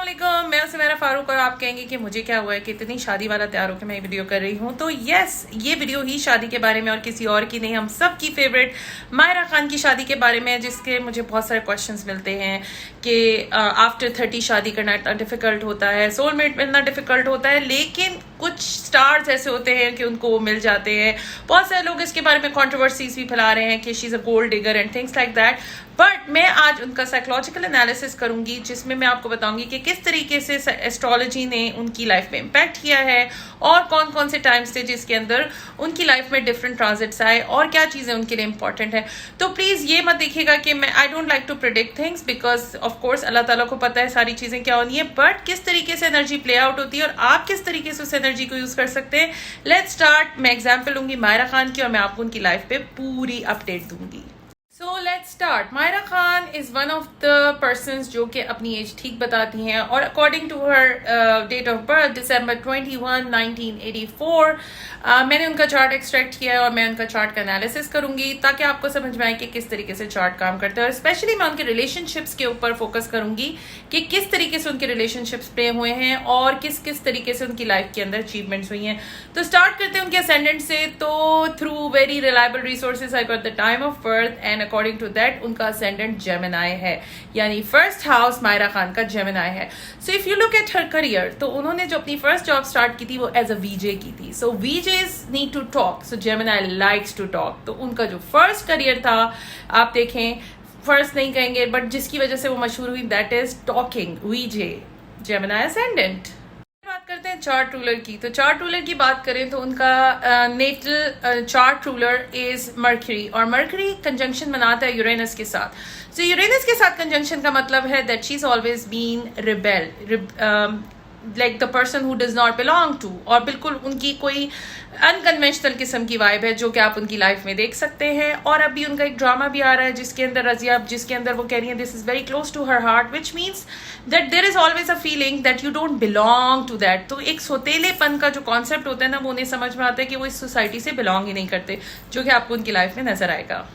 अस्सलामुअलैकुम, मैं सुमेरा फारूक और आप कहेंगे कि मुझे क्या हुआ है कि इतनी शादी वाला तैयार होकर मैं ये वीडियो कर रही हूँ। तो यस, ये वीडियो ही शादी के बारे में और किसी और की नहीं, हम सब की फेवरेट मायरा खान की शादी के बारे में है, जिसके मुझे बहुत सारे क्वेश्चंस मिलते हैं कि आफ्टर 30 शादी करना इतना डिफिकल्ट होता है, सोलमेट मिलना डिफिकल्ट होता है, लेकिन कुछ स्टार्स ऐसे होते हैं कि उनको वो मिल जाते हैं। बहुत सारे लोग इसके बारे में कॉन्ट्रोवर्सीज भी फैला रहे हैं कि she is a gold digger and things like that, but मैं आज उनका साइकोलॉजिकल एनालिसिस करूंगी, जिसमें मैं आपको बताऊंगी कि किस तरीके से एस्ट्रोलॉजी ने उनकी लाइफ में इम्पैक्ट किया है और कौन कौन से टाइम्स थे जिसके अंदर उनकी लाइफ में डिफरेंट ट्रांजिट्स आए और क्या चीजें उनके लिए इंपॉर्टेंट है। तो प्लीज ये मत देखिएगा कि मैं I don't like to predict things, because of course Allah ताला को पता है सारी चीजें क्या होनी है, बट किस तरीके से एनर्जी प्ले आउट होती है और आप किस तरीके से उस एनर्जी को यूज कर सकते हैं। Let's start. मैं एग्जाम्पल लूंगी मायरा खान की और मैं आपको उनकी लाइफ पे पूरी अपडेट दूंगी। So let's start. Myra Khan is one of the persons जो कि अपनी एज ठीक बताती हैं और according to her date of birth December 21, 1984, मैंने उनका चार्ट एक्सट्रैक्ट किया है और मैं उनका चार्ट का एनालिसिस करूंगी ताकि आपको समझ में आए कि किस तरीके से चार्ट काम करता है और स्पेशली मैं उनके रिलेशनशिप्स के ऊपर फोकस करूंगी कि किस तरीके से उनके रिलेशनशिप्स प्ले हुए हैं और किस किस तरीके से उनकी लाइफ के अंदर अचीवमेंट्स हुई हैं। तो स्टार्ट करते हैं उनके असेंडेंट से। तो through very reliable resources I got the time of birth and according to that उनका असेंडेंट जेमिनाई है, यानी फर्स्ट हाउस मायरा खान का जेमिनाई है। So if you look at her career, तो उन्होंने जो अपनी फर्स्ट जॉब स्टार्ट की थी वो एज अ वीजे की थी। So VJs need to talk, so Gemini likes to talk. तो उनका जो फर्स्ट करियर था, आप देखें, फर्स्ट नहीं कहेंगे बट जिसकी वजह से वो मशहूर हुई, that is talking, VJ, Gemini ascendant. बात करते हैं चार्ट रूलर की। तो चार्ट रूलर की बात करें तो उनका natal chart ruler is Mercury और मर्करी कंजंक्शन बनाता है यूरेनस के साथ। सो यूरेनस के साथ कंजंक्शन का मतलब है that she is always been rebel, like the person who does not belong to, और बिल्कुल उनकी कोई अनकन्वेंशनल किस्म की वाइब है जो कि आप उनकी लाइफ में देख सकते हैं। और अभी उनका एक ड्रामा भी आ रहा है जिसके अंदर रजिया, जिसके अंदर वो कह रही है this is very close to her heart, which means that there is always a feeling that you don't belong to that. तो एक सोतेलेपन का जो कॉन्सेप्ट होता है ना, वो उन्हें समझ में आता है कि वो इस सोसाइटी से बिलोंग ही नहीं करते, जो कि आपको उनकी लाइफ में नजर आएगा।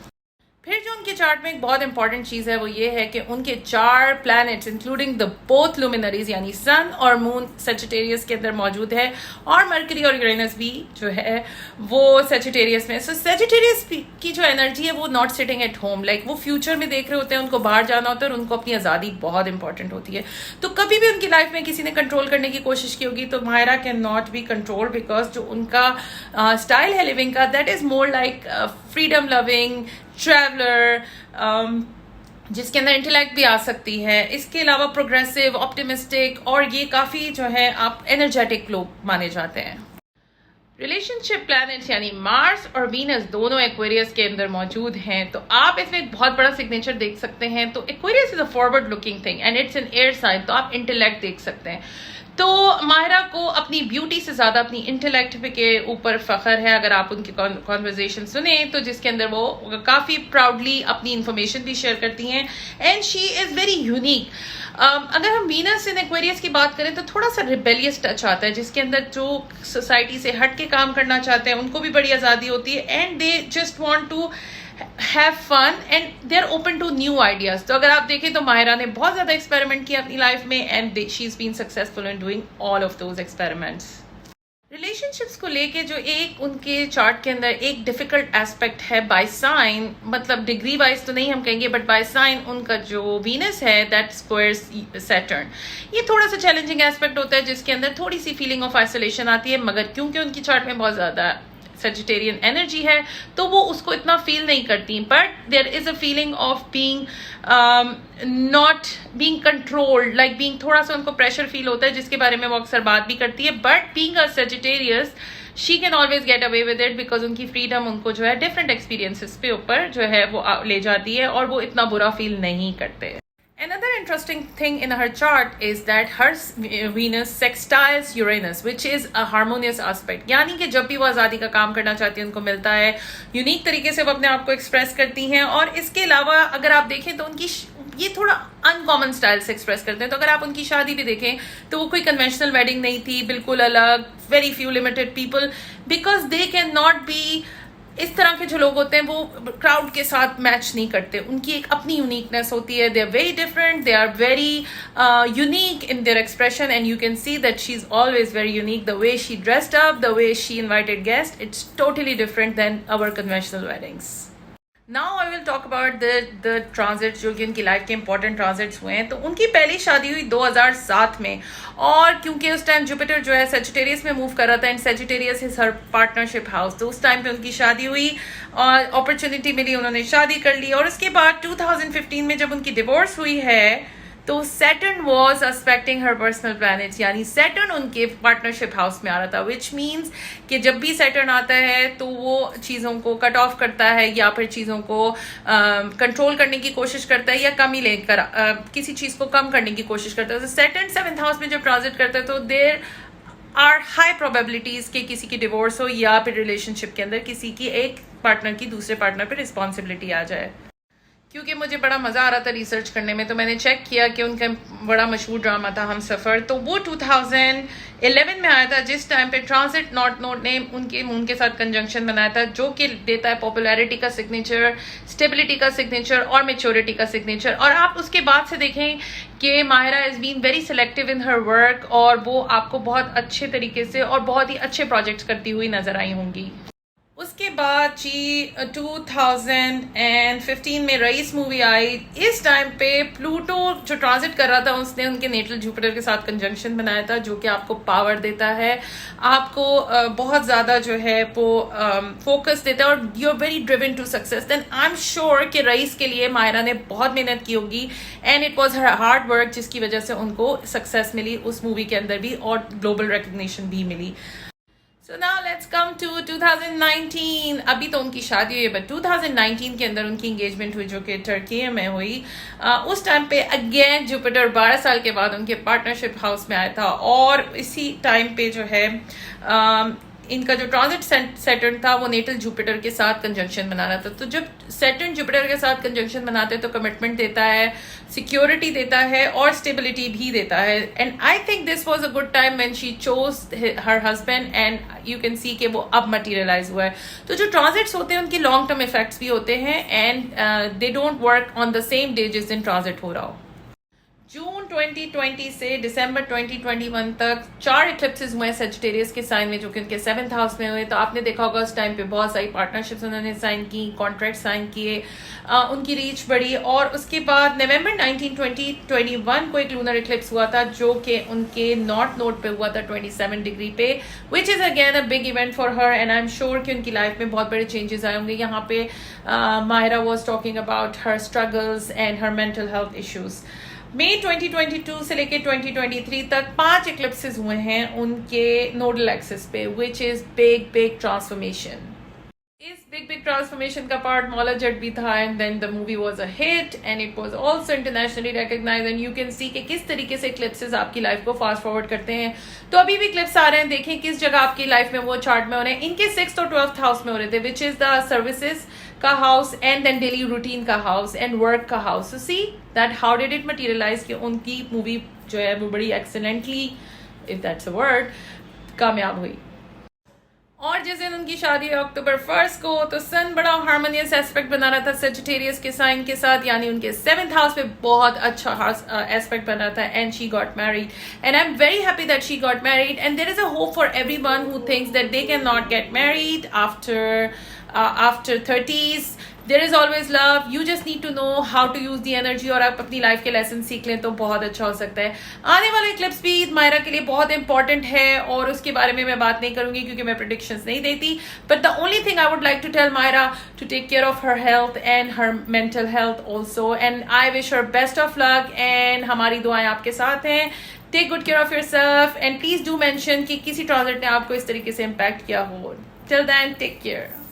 फिर जो उनके चार्ट में एक बहुत इंपॉर्टेंट चीज है वो ये है कि उनके 4 planets including the both luminaries यानी सन और मून सेजिटेरियस के अंदर मौजूद है और मरकरी और यूरेनस भी जो है वो सेजिटेरियस में। सो सेजिटेरियस की जो एनर्जी है वो not sitting at home, like वो फ्यूचर में देख रहे होते हैं, उनको बाहर जाना होता है और उनको अपनी आज़ादी बहुत इंपॉर्टेंट होती है। तो कभी भी उनकी लाइफ में किसी ने कंट्रोल करने की कोशिश की होगी तो Myra can not be control, because जो उनका स्टाइल है लिविंग का, that is more like freedom loving traveller, जिसके अंदर इंटेलेक्ट भी आ सकती है। इसके अलावा प्रोग्रेसिव, ऑप्टिमिस्टिक और ये काफ़ी जो है आप एनर्जेटिक लोग माने जाते हैं। रिलेशनशिप प्लैनेट यानी मार्स और वीनस दोनों एक्वेरियस के अंदर मौजूद हैं, तो आप इसमें एक बहुत बड़ा सिग्नेचर देख सकते हैं। तो Aquarius is a forward looking thing and it's an air sign, तो आप इंटेलेक्ट देख सकते हैं। तो मायरा को अपनी ब्यूटी से ज्यादा अपनी इंटेलेक्ट के ऊपर फख्र है। अगर आप उनकी कॉन्वर्जेशन सुने तो जिसके अंदर वो काफी प्राउडली अपनी इंफॉर्मेशन भी शेयर करती हैं and she is very unique. अगर हम वीनस इन एक्वेरियस की बात करें तो थोड़ा सा रिबेलियस टच आता है, जिसके अंदर जो सोसाइटी से हट के काम करना चाहते हैं उनको भी बड़ी आज़ादी होती है and they just want to have fun and they are open to new ideas। तो अगर आप देखें तो मायरा ने बहुत ज्यादा एक्सपेरिमेंट किया अपनी लाइफ में and she is been successful in doing all of those experiments. Relationships को लेके जो एक उनके चार्ट के अंदर एक डिफिकल्ट एस्पेक्ट है बाय साइन, मतलब डिग्री वाइज तो नहीं हम कहेंगे बट बाय साइन, उनका जो वीनस है दैट स्क्वायर्स सैटर्न। ये थोड़ा सा चैलेंजिंग एस्पेक्ट होता है जिसके अंदर थोड़ी सी फीलिंग ऑफ आइसोलेशन आती है, मगर क्योंकि उनकी चार्ट में बहुत ज्यादा सेजिटेरियन एनर्जी है तो वो उसको इतना फील नहीं करती, but there is a feeling of being not being controlled, like being, थोड़ा सा उनको प्रेशर फील होता है जिसके बारे में वो अक्सर बात भी करती है। But being a Sagittarius she can always get away with it, because उनकी फ्रीडम उनको जो है डिफरेंट एक्सपीरियंसेस पे ऊपर जो है वो ले जाती है और वो इतना बुरा फील नहीं करते। Another interesting thing in her chart is that her Venus sextiles Uranus, which is a harmonious aspect. यानी कि जब भी वो आज़ादी का काम करना चाहती है उनको मिलता है, यूनिक तरीके से वो अपने आप को एक्सप्रेस करती हैं। और इसके अलावा अगर आप देखें तो उनकी ये थोड़ा अनकॉमन स्टाइल से एक्सप्रेस करते हैं। तो अगर आप उनकी शादी भी देखें तो वो कोई कन्वेंशनल वेडिंग नहीं थी, बिल्कुल अलग, very few limited people, because they can not B इस तरह के जो लोग होते हैं वो क्राउड के साथ मैच नहीं करते, उनकी एक अपनी यूनिकनेस होती है. They are very different, they are very unique in their expression, and you can see that she is always very unique. The way she dressed up, the way she invited guest, it's totally different than our conventional weddings. Now I will talk about the transits जो कि उनकी life के important transits हुए हैं. तो उनकी पहली शादी हुई 2007 में, और क्योंकि उस टाइम जुपिटर जो है सेजिटेरियस में मूव कर रहा था, and Sagittarius is her partnership house, तो उस टाइम पे उनकी शादी हुई और अपॉर्चुनिटी मिली, उन्होंने शादी कर ली. और उसके बाद 2015 में जब उनकी डिवोर्स हुई है तो Saturn was aspecting her personal planet, यानी सैटर्न उनके पार्टनरशिप हाउस में आ रहा था, विच मीन्स कि जब भी सैटर्न आता है तो वो चीज़ों को कट ऑफ करता है या फिर चीज़ों को कंट्रोल करने की कोशिश करता है या कम ही लेकर किसी चीज़ को कम करने की कोशिश करता है. तो सैटर्न 7th हाउस में जब ट्रांजिट करता है तो देर आर हाई प्रोबेबिलिटीज कि किसी की डिवोर्स हो या फिर रिलेशनशिप के अंदर किसी की एक पार्टनर की दूसरे पार्टनर पर रिस्पॉन्सिबिलिटी आ जाए. क्योंकि मुझे बड़ा मज़ा आ रहा था रिसर्च करने में, तो मैंने चेक किया कि उनका बड़ा मशहूर ड्रामा था हम सफ़र, तो वो 2011 में आया था, जिस टाइम पे ट्रांजिट नॉर्थ नोड ने उनके मून के साथ कंजंक्शन बनाया था, जो कि देता है पॉपुलैरिटी का सिग्नेचर, स्टेबिलिटी का सिग्नेचर और मेच्योरिटी का सिग्नेचर. और आप उसके बाद से देखें कि Mahira is been very selective in her work, और वो आपको बहुत अच्छे तरीके से और बहुत ही अच्छे प्रोजेक्ट्स करती हुई नजर आई होंगी. उसके बाद जी 2015 में रईस मूवी आई. इस टाइम पे प्लूटो जो ट्रांजिट कर रहा था उसने उनके नेटल जुपिटर के साथ कंजंक्शन बनाया था, जो कि आपको पावर देता है, आपको बहुत ज़्यादा जो है वो फोकस देता है, और you are very driven to success. Then I am sure कि रईस के लिए मायरा ने बहुत मेहनत की होगी, and it was her hard work जिसकी वजह से उनको सक्सेस मिली उस मूवी के अंदर भी, और ग्लोबल रिकग्निशन भी मिली. So now let's come to 2019. अभी तो उनकी शादी हुई है, बट 2019 के अंदर उनकी एंगेजमेंट हुई, जो कि टर्की में हुई. उस टाइम पे अगेन जुपिटर 12 साल के बाद उनके पार्टनरशिप हाउस में आया था, और इसी टाइम पे जो है इनका जो ट्रांजिट सैटर्न था वो नेटल जुपिटर के साथ कंजंक्शन बना रहा था. तो जब सैटर्न जुपिटर के साथ कंजंक्शन बनाते हैं तो कमिटमेंट देता है, सिक्योरिटी देता है और स्टेबिलिटी भी देता है. And I think this was a good time when she chose her husband, and you can see कि वो अब मटीरियलाइज हुआ है. तो जो ट्रांजिट्स होते हैं उनकी लॉन्ग टर्म इफेक्ट्स भी होते हैं, and they don't work on the same day जिस दिन ट्रांजिट हो रहा हो. जून 2020 से दिसंबर 2021 तक 4 इक्लिप्सेस हुए सेजिटेरियस के साइन में, जो कि उनके 7th हाउस में हुए. तो आपने देखा होगा उस टाइम पे बहुत सारी पार्टनरशिप्स उन्होंने साइन की, कॉन्ट्रैक्ट साइन किए, उनकी रीच बढ़ी. और उसके बाद नवंबर 19 2021 को एक लूनर इक्लिप्स हुआ था, जो कि उनके नॉर्थ नोड पे हुआ था 27 डिग्री पे, which is again a big event for her, and I am sure कि उनकी लाइफ में बहुत बड़े चेंजेस आए होंगे. यहाँ पे Mahira was talking about her struggles and her mental health issues. मई 2022 से लेके 2023 तक 5 इक्लिप्सेस हुए हैं उनके नोडल एक्सिस पे, विच इज बिग ट्रांसफॉर्मेशन. इस बिग ट्रांसफॉर्मेशन का पार्ट मौला जट भी था, and then the movie was a hit and it was also internationally recognised. And you can see कि किस तरीके से क्लिप्सेस आपकी लाइफ को फास्ट फॉरवर्ड करते हैं. तो अभी भी क्लिप्स आ रहे हैं, देखें किस जगह आपकी लाइफ में वो चार्ट में हो रहे हैं. इनके 6th और 12th हाउस में हो रहे थे, विच इज द सर्विसेज का house, and then daily routine का हाउस, एंड वर्क का house. So see that how did it materialise कि उनकी मूवी जो है वो बड़ी excellently, if that's a word, कामयाब हुई. और जिस दिन उनकी शादी है अक्टूबर 1 को, तो सन बड़ा हार्मोनियस एस्पेक्ट बना रहा था सेजिटेरियस के साइन के साथ, यानी उनके 7th हाउस पे बहुत अच्छा एस्पेक्ट बन रहा था, and she got married. And I am very happy that she got married, and there is a hope for everyone who thinks that they can not get married after 30s. There is always love. You just need to know how to use the energy, और आप अपनी life के lesson सीख लें तो बहुत अच्छा हो सकता है. आने वाले क्लिप्स भी मायरा के लिए बहुत इंपॉर्टेंट है, और उसके बारे में मैं बात नहीं करूंगी क्योंकि मैं प्रेडिक्शंस नहीं देती. But the only thing I would like to tell Mayra to take care of her health and her mental health also, and I wish her best of luck, and हमारी दुआएं आपके साथ हैं. Take good care of yourself, and please do mention कि किसी transit ने आपको इस तरीके से इम्पैक्ट किया हो. Till then take care.